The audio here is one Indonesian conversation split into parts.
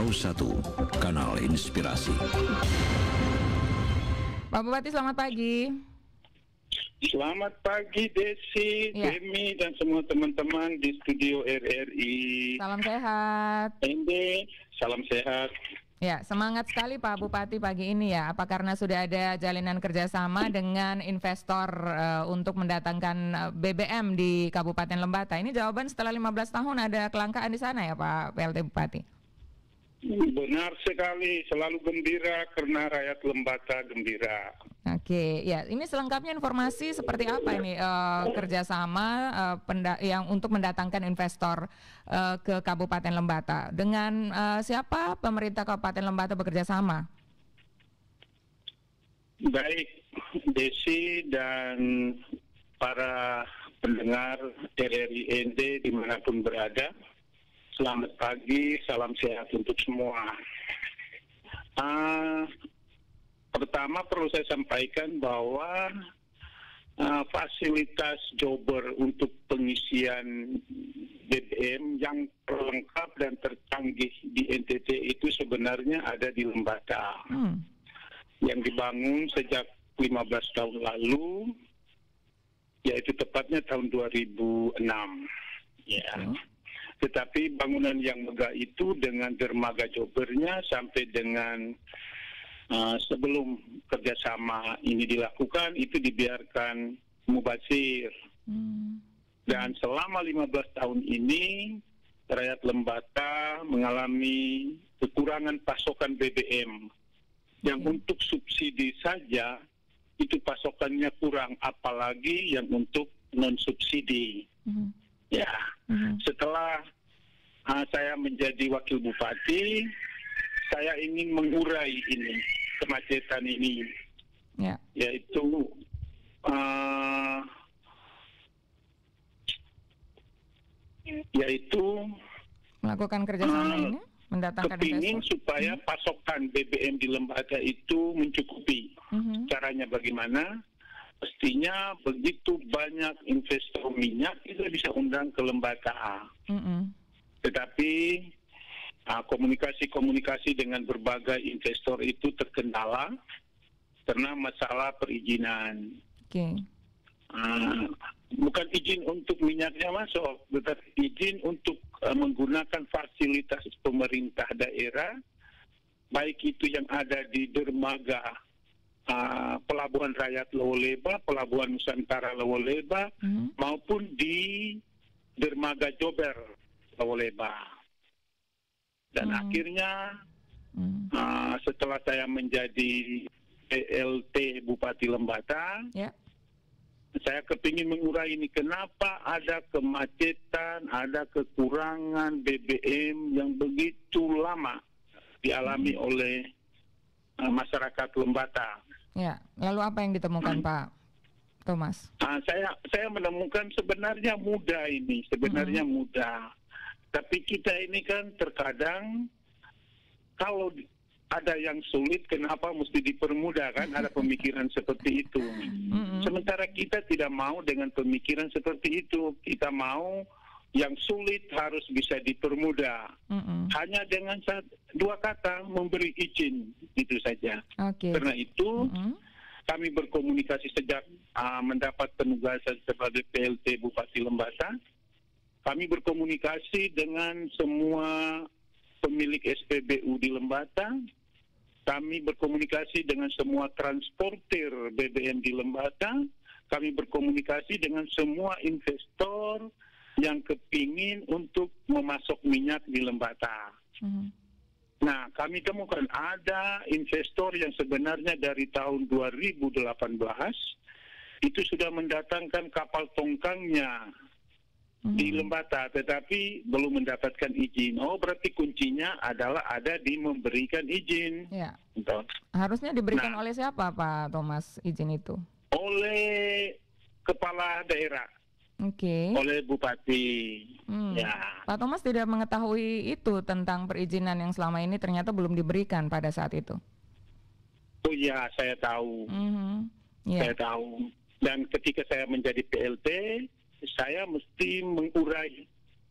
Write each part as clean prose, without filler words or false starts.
Riau 1, Kanal Inspirasi. Pak Bupati, selamat pagi. Selamat pagi Desi, Demi, dan semua teman-teman di studio RRI. Salam sehat. Ende, salam sehat. Ya, semangat sekali Pak Bupati pagi ini ya. Apa karena sudah ada jalinan kerjasama dengan investor untuk mendatangkan BBM di Kabupaten Lembata? Ini jawaban setelah 15 tahun ada kelangkaan di sana ya Pak PLT Bupati? Benar sekali, selalu gembira karena rakyat Lembata gembira. Oke, ya ini selengkapnya informasi seperti apa ini kerjasama yang untuk mendatangkan investor ke Kabupaten Lembata. Dengan siapa pemerintah Kabupaten Lembata bekerja sama? Baik, Desi dan para pendengar RRI ND dimanapun berada. Selamat pagi, salam sehat untuk semua. Pertama perlu saya sampaikan bahwa fasilitas jobber untuk pengisian BBM yang lengkap dan tercanggih di NTT itu sebenarnya ada di Lembata. Yang dibangun sejak 15 tahun lalu, yaitu tepatnya tahun 2006. Ya. Tetapi bangunan yang megah itu dengan dermaga jobbernya sampai dengan sebelum kerjasama ini dilakukan itu dibiarkan mubazir. Dan selama 15 tahun ini rakyat Lembata mengalami kekurangan pasokan BBM yang untuk subsidi saja itu pasokannya kurang, apalagi yang untuk non subsidi. Ya, setelah saya menjadi wakil bupati, saya ingin mengurai ini kemacetan ini, yaitu melakukan kerjasama ini, mendatangkan kepingin investor supaya pasokan BBM di Lembata itu mencukupi. Caranya bagaimana? Pastinya begitu banyak investor minyak kita bisa undang ke Lembata. Tetapi komunikasi dengan berbagai investor itu terkendala karena masalah perizinan. Bukan izin untuk minyaknya masuk, tetapi izin untuk menggunakan fasilitas pemerintah daerah, baik itu yang ada di dermaga Pelabuhan Rakyat Lewoleba, Pelabuhan Nusantara Lewoleba, maupun di dermaga Jobber Lewoleba. Dan akhirnya setelah saya menjadi PLT Bupati Lembata, saya kepingin mengurai ini. Kenapa ada kemacetan, ada kekurangan BBM yang begitu lama dialami oleh masyarakat Lembata. Ya, lalu apa yang ditemukan Pak Thomas? Saya menemukan sebenarnya mudah ini, mudah. Tapi kita ini kan terkadang kalau ada yang sulit, kenapa mesti dipermudah kan? Ada pemikiran seperti itu. Sementara kita tidak mau dengan pemikiran seperti itu. Kita mau yang sulit harus bisa dipermudah. Hanya dengan dua kata, memberi izin, itu saja. Karena itu kami berkomunikasi sejak mendapat penugasan sebagai PLT Bupati Lembata. Kami berkomunikasi dengan semua pemilik SPBU di Lembata. Kami berkomunikasi dengan semua transportir BBM di Lembata. Kami berkomunikasi dengan semua investor yang kepingin untuk memasok minyak di Lembata. Nah, kami temukan ada investor yang sebenarnya dari tahun 2018 itu sudah mendatangkan kapal tongkangnya di Lembata, tetapi belum mendapatkan izin. Oh, berarti kuncinya adalah ada di memberikan izin. Harusnya diberikan oleh siapa Pak Thomas izin itu? Oleh kepala daerah. Oleh bupati. Pak Thomas tidak mengetahui itu tentang perizinan yang selama ini ternyata belum diberikan pada saat itu. Oh iya, saya tahu. Saya tahu. Dan ketika saya menjadi PLT, saya mesti mengurai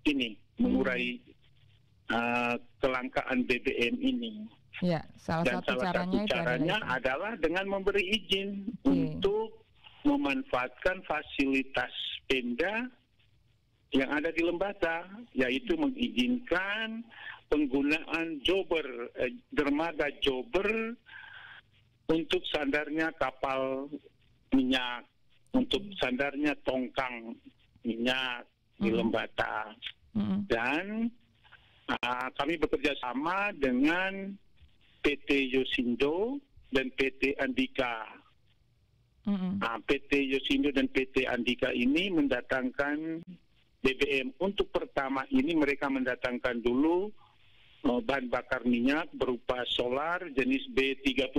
ini, mengurai kelangkaan BBM ini. Ya, salah Dan satu salah caranya satu itu caranya adalah dengan memberi izin untuk memanfaatkan fasilitas Pemda yang ada di Lembata, yaitu mengizinkan penggunaan dermaga jobber untuk sandarnya kapal minyak, untuk sandarnya tongkang minyak di Lembata. Dan kami bekerja sama dengan PT Yosindo dan PT Andika. PT Yosindo dan PT Andika ini mendatangkan BBM. Untuk pertama ini mereka mendatangkan dulu bahan bakar minyak berupa solar jenis B30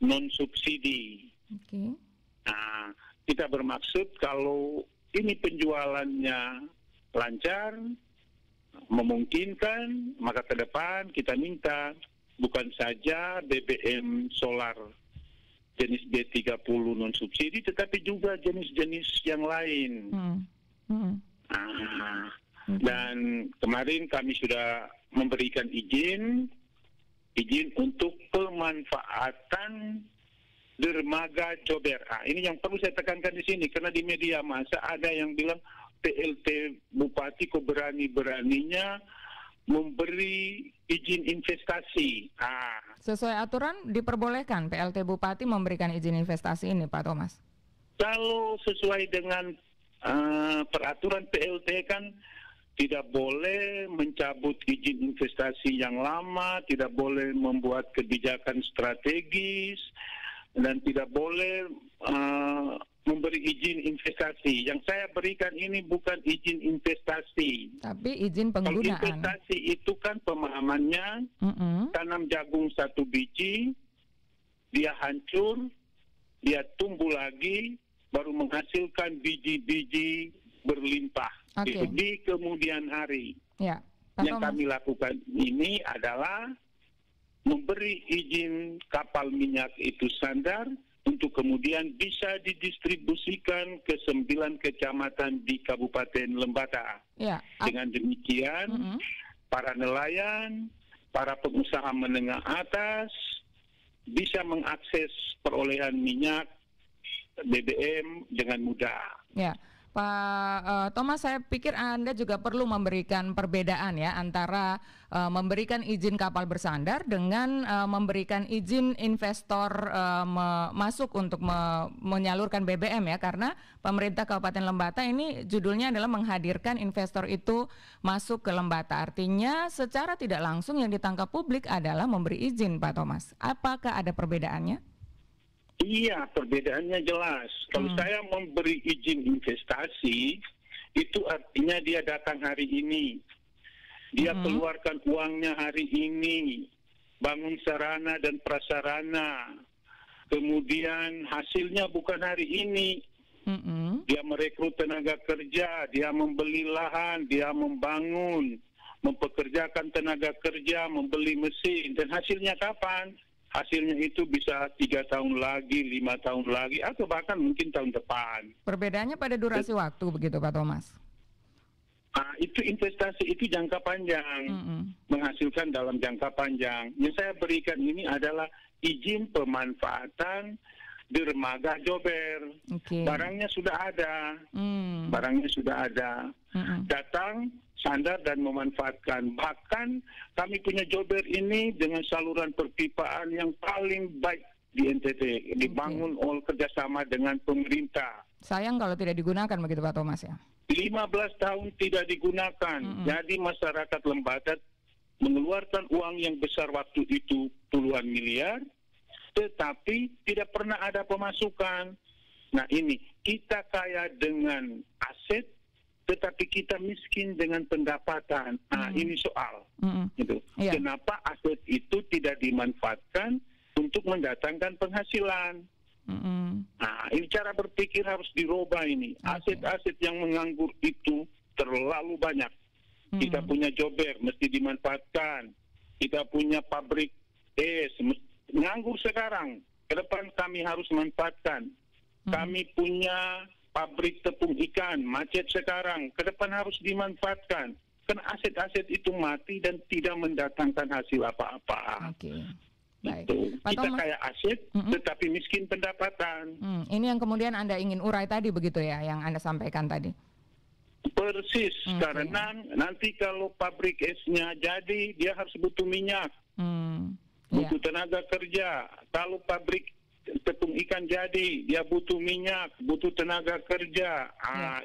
non subsidi. Nah, kita bermaksud kalau ini penjualannya lancar, memungkinkan, maka ke depan kita minta bukan saja BBM solar jenis B30 non subsidi, tetapi juga jenis-jenis yang lain. Dan kemarin kami sudah memberikan izin untuk pemanfaatan dermaga jobber. Ini yang perlu saya tekankan di sini, karena di media massa ada yang bilang PLT Bupati kok berani-beraninya memberi izin investasi. Sesuai aturan diperbolehkan PLT Bupati memberikan izin investasi ini, Pak Thomas? Kalau sesuai dengan peraturan PLT kan tidak boleh mencabut izin investasi yang lama, tidak boleh membuat kebijakan strategis, dan tidak boleh memberi izin investasi. Yang saya berikan ini bukan izin investasi, tapi izin penggunaan. Kalau investasi itu kan pemahamannya tanam jagung 1 biji, dia hancur, dia tumbuh lagi, baru menghasilkan biji-biji berlimpah di kemudian hari. Ya, yang kami lakukan ini adalah memberi izin kapal minyak itu sandar untuk kemudian bisa didistribusikan ke 9 kecamatan di Kabupaten Lembata. Ya. Dengan demikian, para nelayan, para pengusaha menengah atas bisa mengakses perolehan minyak BBM dengan mudah. Ya, Pak Thomas, saya pikir Anda juga perlu memberikan perbedaan ya antara memberikan izin kapal bersandar dengan memberikan izin investor masuk untuk menyalurkan BBM ya, karena pemerintah Kabupaten Lembata ini judulnya adalah menghadirkan investor itu masuk ke Lembata. Artinya secara tidak langsung yang ditangkap publik adalah memberi izin, Pak Thomas. Apakah ada perbedaannya? Iya, perbedaannya jelas. Kalau saya memberi izin investasi, itu artinya dia datang hari ini. Dia keluarkan uangnya hari ini, bangun sarana dan prasarana. Kemudian hasilnya bukan hari ini. Dia merekrut tenaga kerja, dia membeli lahan, dia membangun, mempekerjakan tenaga kerja, membeli mesin. Dan hasilnya kapan? Hasilnya itu bisa 3 tahun lagi, 5 tahun lagi, atau bahkan mungkin tahun depan. Perbedaannya pada durasi waktu begitu, Pak Thomas? Itu investasi itu jangka panjang, menghasilkan dalam jangka panjang. Yang saya berikan ini adalah izin pemanfaatan dermaga jobber. Barangnya sudah ada, datang, sandar dan memanfaatkan. Bahkan kami punya jobber ini dengan saluran perpipaan yang paling baik di NTT, dibangun oleh kerjasama dengan pemerintah. Sayang kalau tidak digunakan begitu, Pak Thomas ya? 15 tahun tidak digunakan. Jadi masyarakat Lembata mengeluarkan uang yang besar waktu itu puluhan miliar, tetapi tidak pernah ada pemasukan. Nah ini, kita kaya dengan aset, tetapi kita miskin dengan pendapatan. Ini soal. Gitu. Kenapa aset itu tidak dimanfaatkan untuk mendatangkan penghasilan? Ini cara berpikir harus dirubah ini. Aset-aset yang menganggur itu terlalu banyak. Kita punya jobber, mesti dimanfaatkan. Kita punya pabrik es, nganggur sekarang. Ke depan kami harus manfaatkan. Kami punya pabrik tepung ikan, macet sekarang, ke depan harus dimanfaatkan. Karena aset-aset itu mati dan tidak mendatangkan hasil apa-apa. Oke. Baik. Itu. Pak Kita Thomas, kaya aset, tetapi miskin pendapatan. ini yang kemudian Anda ingin urai tadi begitu ya, yang Anda sampaikan tadi. Persis, karena nanti kalau pabrik esnya jadi, dia harus butuh minyak, butuh tenaga kerja. Kalau pabrik tepung ikan jadi, dia butuh minyak, butuh tenaga kerja.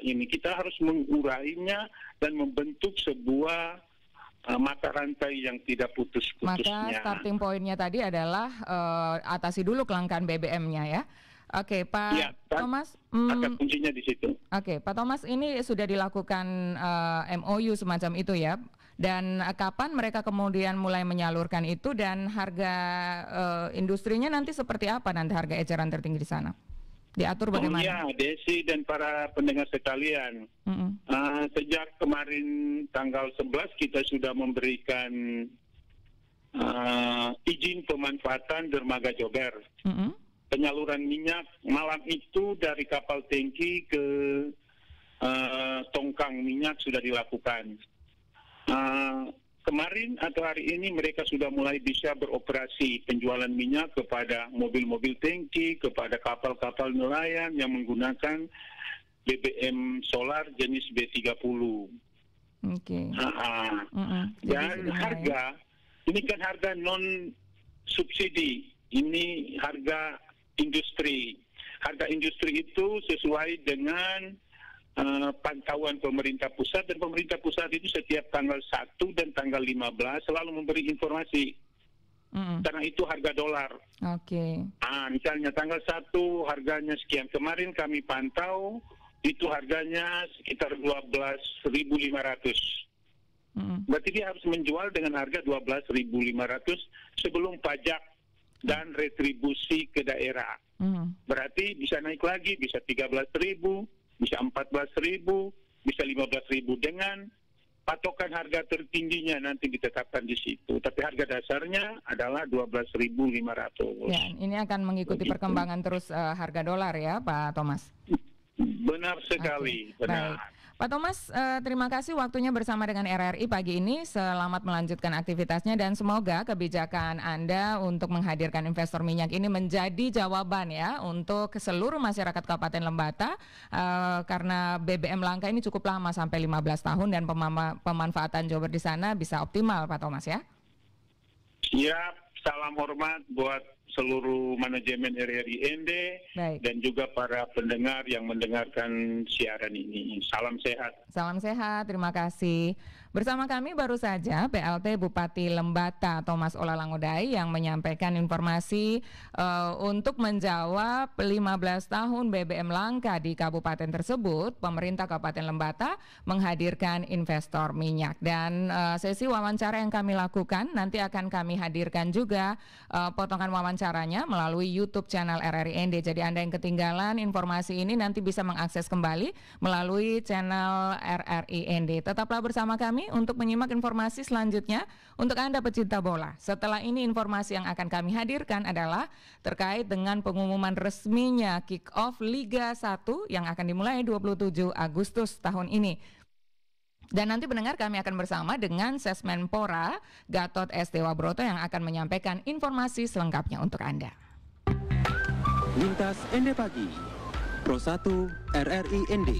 Ini kita harus mengurainya dan membentuk sebuah mata rantai yang tidak putus-putusnya. Maka starting point-nya tadi adalah atasi dulu kelangkaan BBM-nya ya. Oke, Pak Thomas. Kata kuncinya di situ. Oke, Pak Thomas, ini sudah dilakukan MOU semacam itu ya. Dan kapan mereka kemudian mulai menyalurkan itu dan harga industrinya nanti seperti apa nanti harga eceran tertinggi di sana? Diatur bagaimana? Oh ya, Desi dan para pendengar sekalian. Sejak kemarin tanggal 11 kita sudah memberikan izin pemanfaatan dermaga Jober. Penyaluran minyak malam itu dari kapal tangki ke tongkang minyak sudah dilakukan. Kemarin atau hari ini mereka sudah mulai bisa beroperasi penjualan minyak kepada mobil-mobil tangki, kepada kapal-kapal nelayan yang menggunakan BBM solar jenis B30. Oke. Dan harga, ini kan harga non subsidi, ini harga industri. Harga industri itu sesuai dengan pantauan pemerintah pusat, dan pemerintah pusat itu setiap tanggal 1 dan tanggal 15 selalu memberi informasi. Karena itu harga dolar. Oke. Misalnya tanggal 1 harganya sekian. Kemarin kami pantau itu harganya sekitar 12.500. Berarti dia harus menjual dengan harga 12.500 sebelum pajak dan retribusi ke daerah. Berarti bisa naik lagi, bisa 13.000, bisa 14.000, bisa 15.000 dengan patokan harga tertingginya nanti ditetapkan di situ. Tapi harga dasarnya adalah 12.500. Ya, ini akan mengikuti perkembangan terus harga dolar ya, Pak Thomas. Benar sekali, benar. Baik. Pak Thomas, terima kasih waktunya bersama dengan RRI pagi ini. Selamat melanjutkan aktivitasnya dan semoga kebijakan Anda untuk menghadirkan investor minyak ini menjadi jawaban ya untuk seluruh masyarakat Kabupaten Lembata, karena BBM langka ini cukup lama sampai 15 tahun dan pemanfaatan Jober di sana bisa optimal, Pak Thomas ya. Siap, salam hormat buat seluruh manajemen RRI ND dan juga para pendengar yang mendengarkan siaran ini. Salam sehat. Salam sehat, terima kasih. Bersama kami baru saja PLT Bupati Lembata Thomas Olalangodai yang menyampaikan informasi untuk menjawab 15 tahun BBM langka di kabupaten tersebut. Pemerintah Kabupaten Lembata menghadirkan investor minyak, dan sesi wawancara yang kami lakukan nanti akan kami hadirkan juga potongan wawancaranya melalui YouTube channel RRI ND. Jadi Anda yang ketinggalan informasi ini nanti bisa mengakses kembali melalui channel RRI ND. Tetaplah bersama kami untuk menyimak informasi selanjutnya untuk Anda pecinta bola. Setelah ini informasi yang akan kami hadirkan adalah terkait dengan pengumuman resminya kick-off Liga 1 yang akan dimulai 27 Agustus tahun ini. Dan nanti pendengar kami akan bersama dengan Sesmenpora Gatot S. Dewabroto yang akan menyampaikan informasi selengkapnya untuk Anda. Lintas ND Pagi, Pro 1 RRI ND.